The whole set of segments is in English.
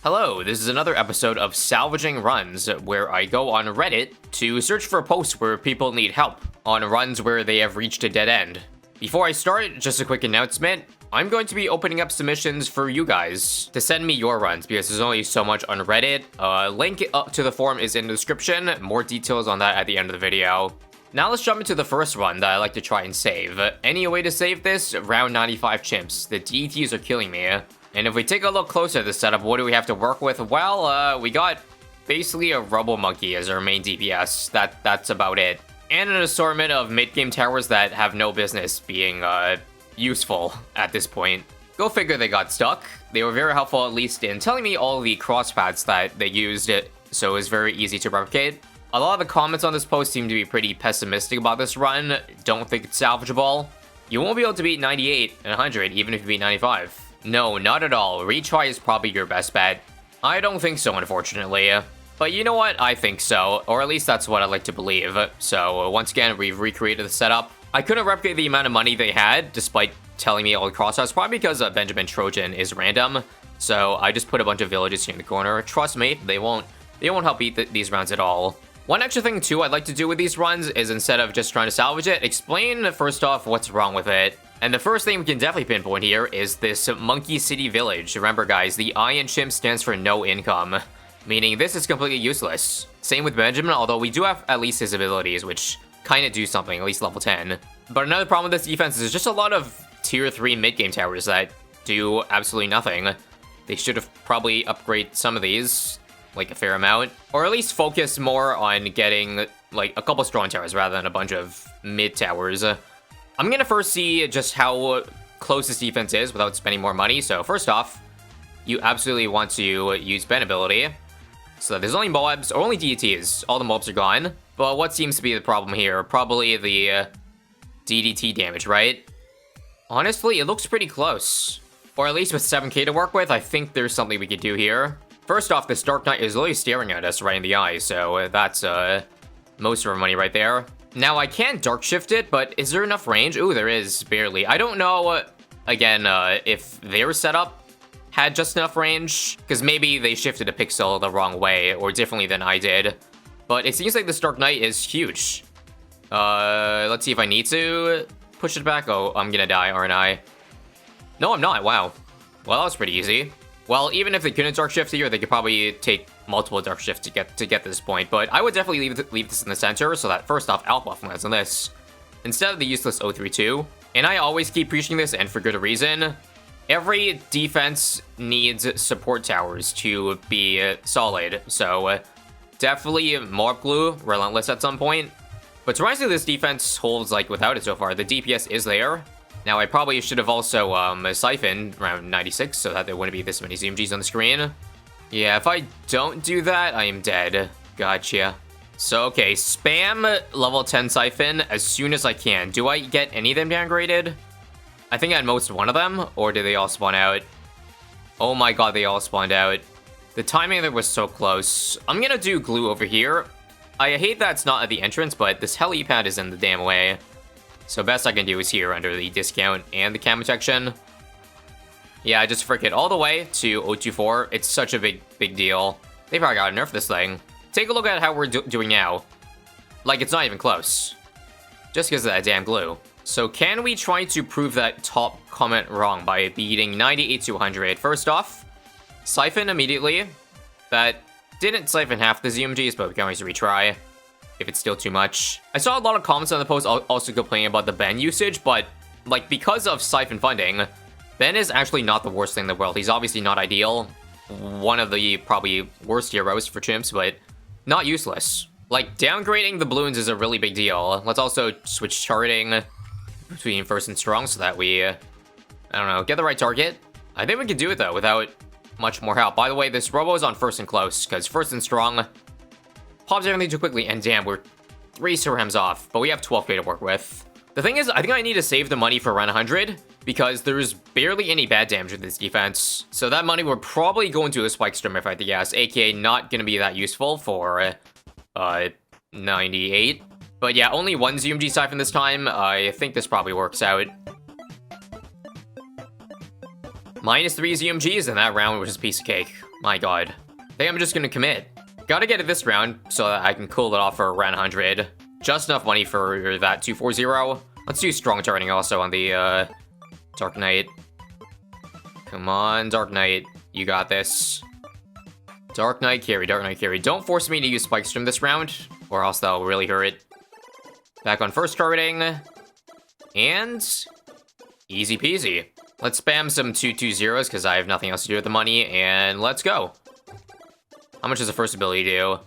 Hello, this is another episode of Salvaging Runs, where I go on Reddit to search for posts where people need help on runs where they have reached a dead end. Before I start, just a quick announcement. I'm going to be opening up submissions for you guys to send me your runs because there's only so much on Reddit. Link up to the forum is in the description. More details on that at the end of the video. Now let's jump into the first run that I like to try and save. Any way to save this? Round 95 chimps. The DTs are killing me. And if we take a look closer at the setup, what do we have to work with? Well, we got basically a Rubble Monkey as our main DPS. That's about it. And an assortment of mid-game towers that have no business being useful at this point. Go figure they got stuck. They were very helpful, at least in telling me all the cross paths that they used, so it was very easy to replicate. A lot of the comments on this post seem to be pretty pessimistic about this run. Don't think it's salvageable. You won't be able to beat 98 and 100 even if you beat 95. No, not at all. Retry is probably your best bet. I don't think so, unfortunately. But you know what? I think so. Or at least that's what I like to believe. So, once again, we've recreated the setup. I couldn't replicate the amount of money they had, despite telling me all the crossouts, probably because Benjamin Trojan is random. So, I just put a bunch of villages here in the corner. Trust me, they won't help beat these rounds at all. One extra thing, too, I'd like to do with these runs is instead of just trying to salvage it, explain, first off, what's wrong with it. And the first thing we can definitely pinpoint here is this Monkey City Village. Remember, guys, the I in chimp stands for no income, meaning this is completely useless. Same with Benjamin, although we do have at least his abilities, which kind of do something, at least level 10. But another problem with this defense is just a lot of tier 3 mid-game towers that do absolutely nothing. They should have probably upgraded some of these, like a fair amount, or at least focus more on getting like a couple strong towers rather than a bunch of mid towers. I'm gonna first see just how close this defense is without spending more money. So first off, you absolutely want to use Ben ability. So there's only mobs, or only DDTs. All the mobs are gone. But what seems to be the problem here? Probably the DDT damage, right? Honestly, it looks pretty close. Or at least with 7k to work with, I think there's something we could do here. First off, this Dark Knight is literally staring at us right in the eye, so that's most of our money right there. Now, I can Dark Shift it, but is there enough range? Ooh, there is, barely. I don't know, again, if their setup had just enough range, because maybe they shifted a pixel the wrong way, or differently than I did. But it seems like this Dark Knight is huge. Let's see if I need to push it back. Oh, I'm gonna die, aren't I? No, I'm not, wow. Well, that was pretty easy. Well, even if they couldn't Dark Shift here, they could probably take multiple Dark Shifts to get this point, but I would definitely leave this in the center so that first off, Outbuff lands on this instead of the useless 032. And I always keep preaching this, and for good reason. Every defense needs support towers to be solid, so definitely Mob Glue, Relentless at some point. But surprisingly, this defense holds like without it so far. The DPS is there. Now, I probably should have also siphoned around 96 so that there wouldn't be this many ZMGs on the screen. Yeah, if I don't do that, I am dead. Gotcha. So, okay, spam level 10 siphon as soon as I can. Do I get any of them downgraded? I think at most one of them, or did they all spawn out? Oh my god, they all spawned out. The timing there was so close. I'm gonna do glue over here. I hate that it's not at the entrance, but this helipad is in the damn way. So best I can do is here under the discount and the cam protection. Yeah, I just frick it all the way to 024. It's such a big deal. They probably gotta nerf this thing. Take a look at how we're doing now. Like, it's not even close. Just because of that damn glue. So can we try to prove that top comment wrong by beating 98 to 100? First off, siphon immediately. That didn't siphon half the ZMGs, but we can always retry if it's still too much. I saw a lot of comments on the post also complaining about the Ben usage, but like because of siphon funding, Ben is actually not the worst thing in the world. He's obviously not ideal. One of the probably worst heroes for chimps, but not useless. Like, downgrading the Bloons is a really big deal. Let's also switch charting between first and strong so that we, I don't know, get the right target. I think we can do it though without much more help. By the way, this Robo is on first and close, because first and strong pops everything too quickly, and damn, we're 3 Surhams off, but we have 12k to work with. The thing is, I think I need to save the money for around 100, because there's barely any bad damage with this defense. So that money would probably go into a Spike Storm if I had to guess, aka not gonna be that useful for 98. But yeah, only one ZMG siphon this time. I think this probably works out. -3 ZMGs, and that round was just a piece of cake. My god. I think I'm just gonna commit. Gotta get it this round so that I can cool it off for around 100. Just enough money for that 240. Let's do strong targeting also on the Dark Knight. Come on, Dark Knight. You got this. Dark Knight carry, Dark Knight carry. Don't force me to use Spike Stream this round, or else that'll really hurt. Back on first targeting. And easy peasy. Let's spam some 220s because I have nothing else to do with the money, and let's go. How much does the first ability do?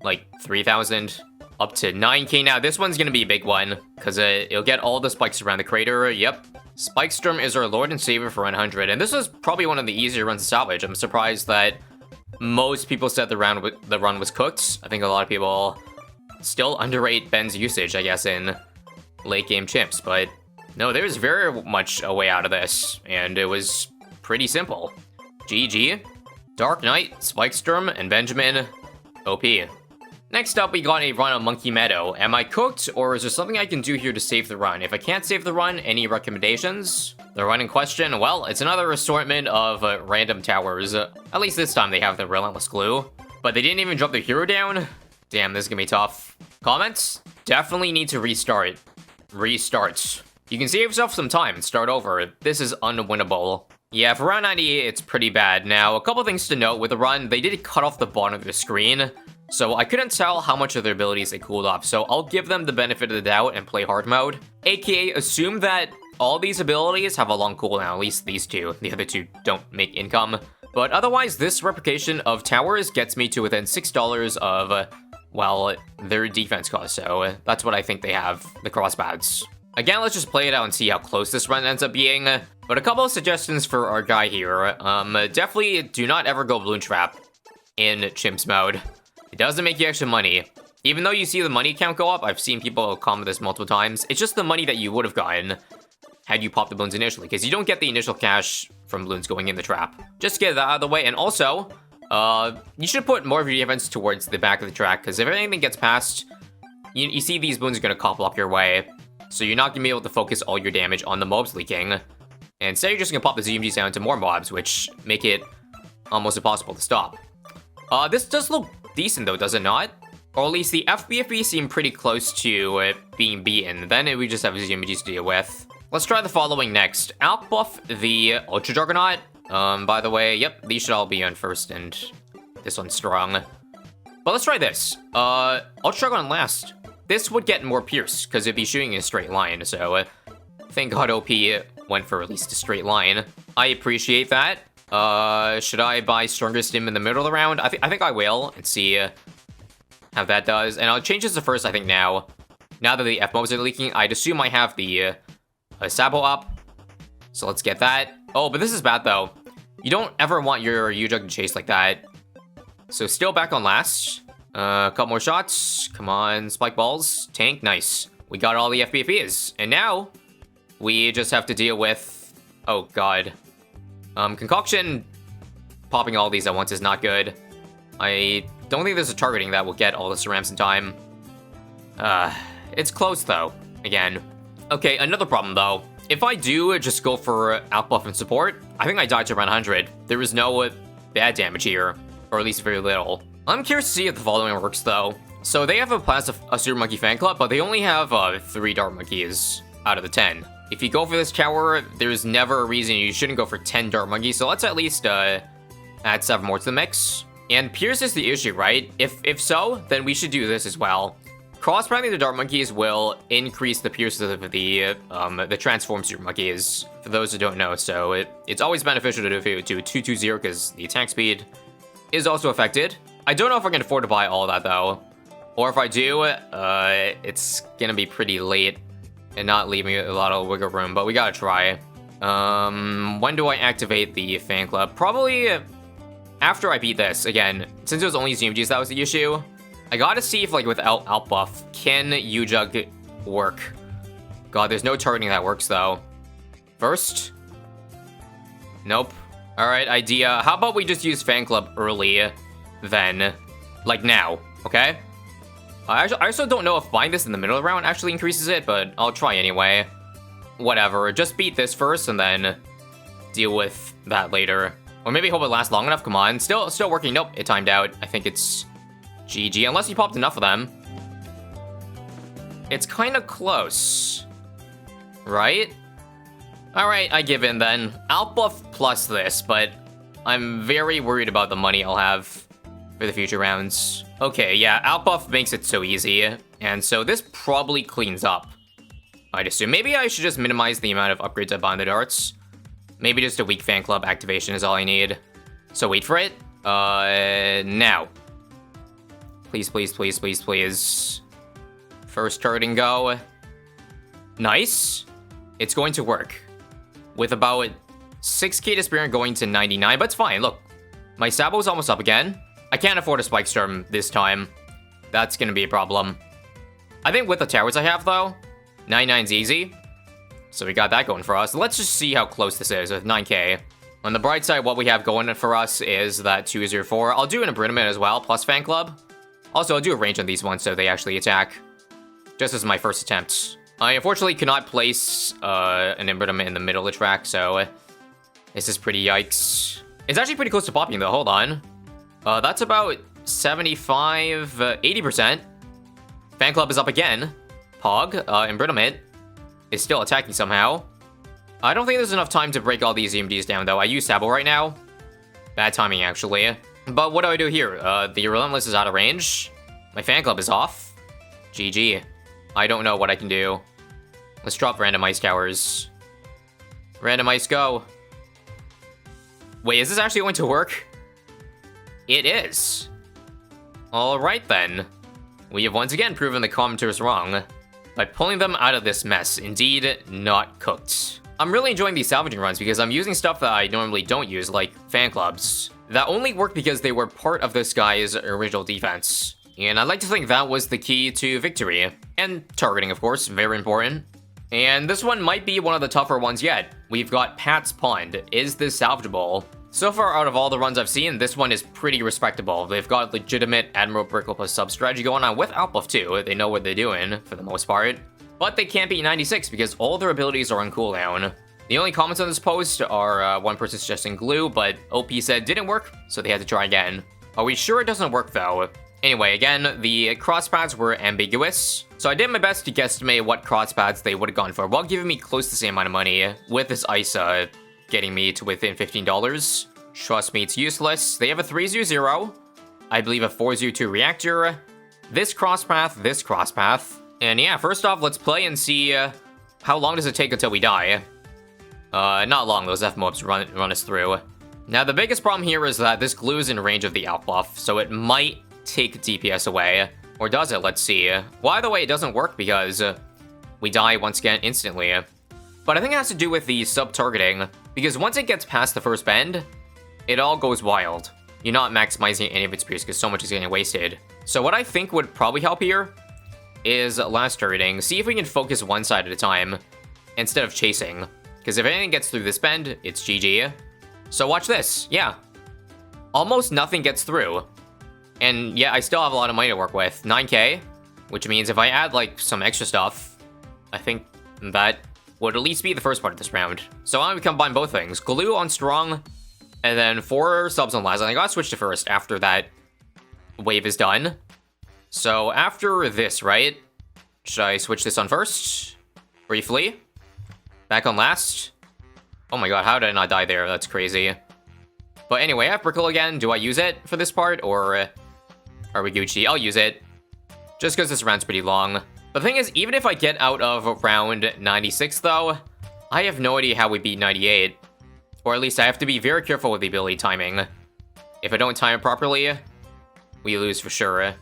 Like 3,000? Up to 9k now. This one's gonna be a big one, because it'll get all the spikes around the crater. Yep. Spike Storm is our Lord and Savior for 100, and this was probably one of the easier runs to salvage. I'm surprised that most people said the run was cooked. I think a lot of people still underrate Ben's usage, I guess, in late game chimps, but no, there's very much a way out of this, and it was pretty simple. GG, Dark Knight, Spike Storm, and Benjamin, OP. Next up, we got a run on Monkey Meadow. Am I cooked, or is there something I can do here to save the run? If I can't save the run, any recommendations? The run in question, well, it's another assortment of random towers. At least this time they have the Relentless Glue. But they didn't even drop the hero down? Damn, this is gonna be tough. Comments? Definitely need to restart. Restart. You can save yourself some time and start over. This is unwinnable. Yeah, for round 90, it's pretty bad. Now, a couple things to note with the run, they did cut off the bottom of the screen. So I couldn't tell how much of their abilities they cooled off, so I'll give them the benefit of the doubt and play hard mode. AKA, assume that all these abilities have a long cooldown, at least these two. The other two don't make income. But otherwise, this replication of towers gets me to within $6 of, well, their defense cost, so that's what I think they have, the crossbows. Again, let's just play it out and see how close this run ends up being. But a couple of suggestions for our guy here. Definitely do not ever go Bloon Trap in Chimps mode. It doesn't make you extra money. Even though you see the money count go up, I've seen people comment this multiple times, it's just the money that you would have gotten had you popped the balloons initially, because you don't get the initial cash from balloons going in the trap. Just get that out of the way, and also, you should put more of your defense towards the back of the track, because if anything gets past, you see these balloons are going to cop block your way, so you're not going to be able to focus all your damage on the mobs leaking. And instead, you're just going to pop the ZMGs down to more mobs, which make it almost impossible to stop. This does look decent though, does it not? Or at least the FBFB seem pretty close to being beaten. Then we just have ZMGs to deal with. Let's try the following next. Alp buff the Ultra Juggernaut. By the way, yep, these should all be on first, and this one's strong. But let's try this. Ultra Juggernaut last. This would get more pierce, because it'd be shooting in a straight line, so thank God OP went for at least a straight line. I appreciate that. Should I buy Stronger Stim in the middle of the round? I think I will, and see how that does. And I'll change this to first, I think, now. Now that the F-mobs are leaking, I'd assume I have the Sabo up. So let's get that. Oh, but this is bad, though. You don't ever want your U-Jug to chase like that. So still back on last. A couple more shots. Come on, Spike Balls. Tank, nice. We got all the FBFEs. And now, we just have to deal with... Oh, God. Concoction popping all these at once is not good. I don't think there's a targeting that will get all the cerams in time. It's close though, again. Okay, another problem though. If I do just go for outbuff and support, I think I died to around 100. There is no bad damage here, or at least very little. I'm curious to see if the following works though. So they have a Super Monkey fan club, but they only have 3 Dart Monkeys out of the 10. If you go for this tower, there's never a reason you shouldn't go for 10 Dart Monkeys, so let's at least add 7 more to the mix. And Pierce is the issue, right? If so, then we should do this as well. Cross-priming the Dart Monkeys will increase the Pierce of the Transform Super Monkeys, for those who don't know, so it's always beneficial to do 220 because the attack speed is also affected. I don't know if I can afford to buy all that though, or if I do, it's gonna be pretty late and not leave me a lot of wiggle room, but we gotta try. When do I activate the fan club? Probably after I beat this. Again, since it was only ZMGs that was the issue, I gotta see if, like, without outbuff, can U-Jug work? God, there's no targeting that works, though. First? Nope. Alright, idea. How about we just use fan club early, then? Like, now, okay? I also don't know if buying this in the middle of the round actually increases it, but I'll try anyway. Whatever, just beat this first and then deal with that later. Or maybe hope it lasts long enough. Come on. Still working. Nope, it timed out. I think it's GG, unless he popped enough of them. It's kind of close. Right? Alright, I give in then. I'll buff plus this, but I'm very worried about the money I'll have for the future rounds. Okay, yeah, outbuff makes it so easy, and so this probably cleans up, I'd assume. Maybe I should just minimize the amount of upgrades I buy on the darts. Maybe just a weak fan club activation is all I need. So wait for it. Now. Please, please, please, please, please. First targeting go. Nice. It's going to work. With about 6k to spare and going to 99, but it's fine. Look, my Sabo's almost up again. I can't afford a Spike Storm this time. That's gonna be a problem. I think with the towers I have, though, 99's easy. So we got that going for us. Let's just see how close this is with 9k. On the bright side, what we have going for us is that 204. I'll do an Abridgment as well, plus Fan Club. Also, I'll do a range on these ones so they actually attack. Just as my first attempt. I unfortunately cannot place an Abridgment in the middle of the track, so this is pretty yikes. It's actually pretty close to popping, though. Hold on. That's about 75, 80%. Fan Club is up again. Pog, Embrittlement is still attacking somehow. I don't think there's enough time to break all these EMDs down, though. I use Sabo right now. Bad timing, actually. But what do I do here? The Relentless is out of range. My Fan Club is off. GG. I don't know what I can do. Let's drop Random Ice Towers. Random Ice, go. Wait, is this actually going to work? It is. Alright then. We have once again proven the commenters wrong by pulling them out of this mess. Indeed, not cooked. I'm really enjoying these salvaging runs because I'm using stuff that I normally don't use, like fan clubs. That only worked because they were part of this guy's original defense. And I'd like to think that was the key to victory. And targeting, of course, very important. And this one might be one of the tougher ones yet. We've got Pat's Pond. Is this salvageable? So far, out of all the runs I've seen, this one is pretty respectable. They've got legitimate Admiral Brickle plus sub strategy going on with outbuff too. They know what they're doing, for the most part. But they can't beat 96 because all their abilities are on cooldown. The only comments on this post are one person suggesting glue, but OP said didn't work, so they had to try again. Are we sure it doesn't work though? Anyway, again, the crosspads were ambiguous, so I did my best to guesstimate what crosspads they would have gone for, while giving me close to the same amount of money, with this ISA getting me to within $15. Trust me, it's useless. They have a 300, I believe a 402 reactor, this crosspath, and yeah, first off, let's play and see how long does it take until we die. Not long, those F-mobs run us through. Now, the biggest problem here is that this glue is in range of the out buff, so it might take DPS away. Or does it? Let's see. Well, either way, it doesn't work because we die once again instantly. But I think it has to do with the sub-targeting, because once it gets past the first bend, it all goes wild. You're not maximizing any of its spears because so much is getting wasted. So what I think would probably help here is last targeting. See if we can focus one side at a time instead of chasing. Because if anything gets through this bend, it's GG. So watch this. Yeah. Almost nothing gets through. And yeah, I still have a lot of money to work with. 9k, which means if I add like some extra stuff, I think that would at least be the first part of this round. So I'm gonna combine both things. Glue on strong, and then 4 subs on last. I gotta switch to first after that wave is done. So after this, right? Should I switch this on first? Briefly. Back on last. Oh my god, how did I not die there? That's crazy. But anyway, I have Brickle again. Do I use it for this part, or are we Gucci? I'll use it. Just because this round's pretty long. The thing is, even if I get out of round 96, though, I have no idea how we beat 98. Or at least I have to be very careful with the ability timing. If I don't time it properly, we lose for sure.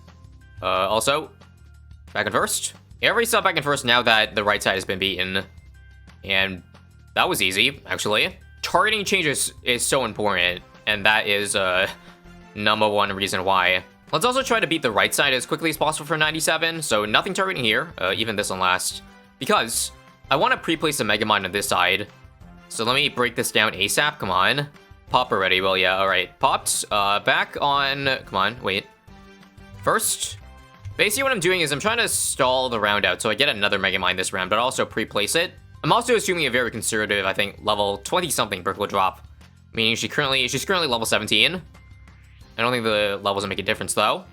Also, back in first. Every sub back in first now that the right side has been beaten. And that was easy, actually. Targeting changes is so important, and that is #1 reason why. Let's also try to beat the right side as quickly as possible for 97, so nothing targeting here, even this on last. Because I want to pre-place a Megamind on this side. So let me break this down ASAP, come on. Pop already, well yeah, alright. Popped, back on, come on, wait. First, basically what I'm doing is I'm trying to stall the round out, so I get another Megamind this round, but also pre-place it. I'm also assuming a very conservative, I think, level 20-something brick will drop Meaning she's currently level 17. I don't think the levels make a difference though.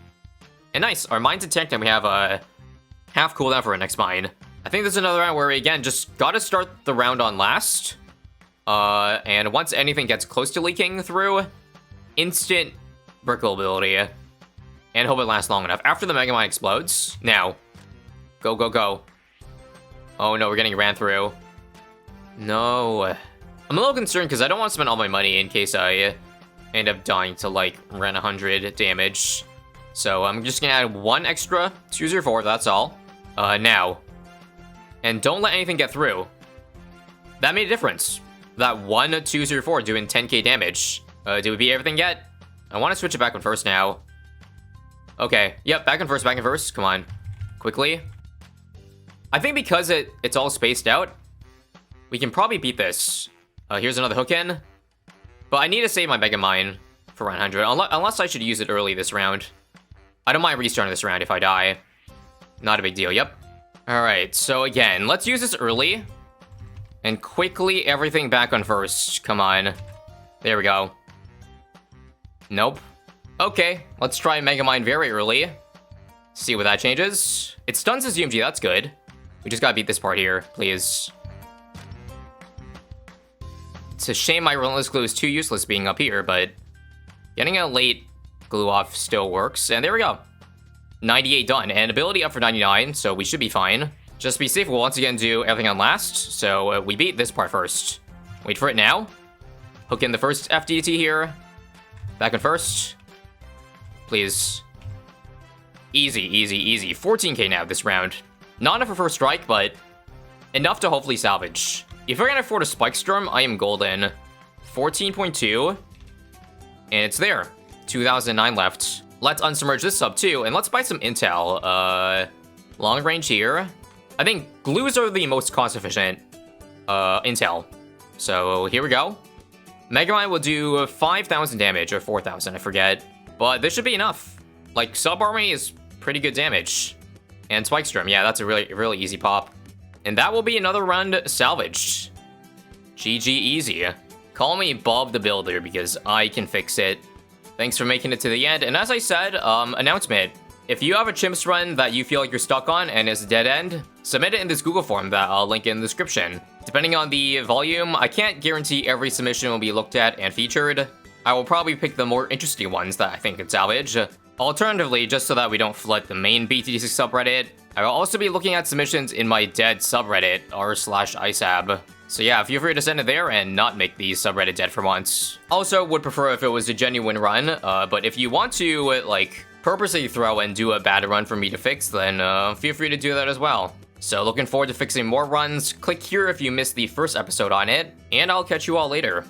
And nice, our mine's intact and we have a half cooldown for our next mine. I think there's another round where we again just gotta start the round on last. And once anything gets close to leaking through, instant brickle ability. And hope it lasts long enough. After the Mega Mine explodes. Now. Go, go, go. Oh no, we're getting ran through. No. I'm a little concerned because I don't want to spend all my money in case I end up dying to like run 100 damage. So I'm just gonna add one extra 204, that's all. Now. And don't let anything get through. That made a difference. That 1 204 doing 10k damage. Did we beat everything yet? I want to switch it back on first now. Okay, yep, back on first, come on. Quickly. I think because it's all spaced out, we can probably beat this. Here's another hook in. But I need to save my Mega Mine for round 100, unless I should use it early this round. I don't mind restarting this round if I die. Not a big deal, yep. Alright, so again, let's use this early. And quickly everything back on first, come on. There we go. Nope. Okay, let's try Mega Mine very early. See what that changes. It stuns his UMG, that's good. We just gotta beat this part here, please. It's a shame my Relentless Glue is too useless being up here, but getting a late glue off still works. And there we go. 98 done, and ability up for 99, so we should be fine. Just to be safe, we'll once again do everything on last, so we beat this part first. Wait for it now. Hook in the first FDT here. Back on first. Please. Easy, easy, easy. 14k now this round. Not enough for first strike, but enough to hopefully salvage. If I can afford a Spike Storm, I am golden. 14.2. And it's there. 2009 left. Let's unsubmerge this sub too, and let's buy some intel. Long range here. I think glues are the most cost efficient intel. So here we go. Mega Mine will do 5,000 damage, or 4,000, I forget. But this should be enough. Like, sub army is pretty good damage. And Spike Storm, yeah, that's a really easy pop. And that will be another round salvaged. GG easy. Call me Bob the Builder because I can fix it. Thanks for making it to the end. And as I said, announcement. If you have a chimps run that you feel like you're stuck on and is a dead end, submit it in this Google form that I'll link in the description. Depending on the volume, I can't guarantee every submission will be looked at and featured. I will probably pick the more interesting ones that I think could salvage. Alternatively, just so that we don't flood the main BTD6 subreddit, I will also be looking at submissions in my dead subreddit, r/ISAB. So yeah, feel free to send it there and not make the subreddit dead for once. Also, would prefer if it was a genuine run, but if you want to, like, purposely throw and do a bad run for me to fix, then feel free to do that as well. So looking forward to fixing more runs. Click here if you missed the first episode on it, and I'll catch you all later.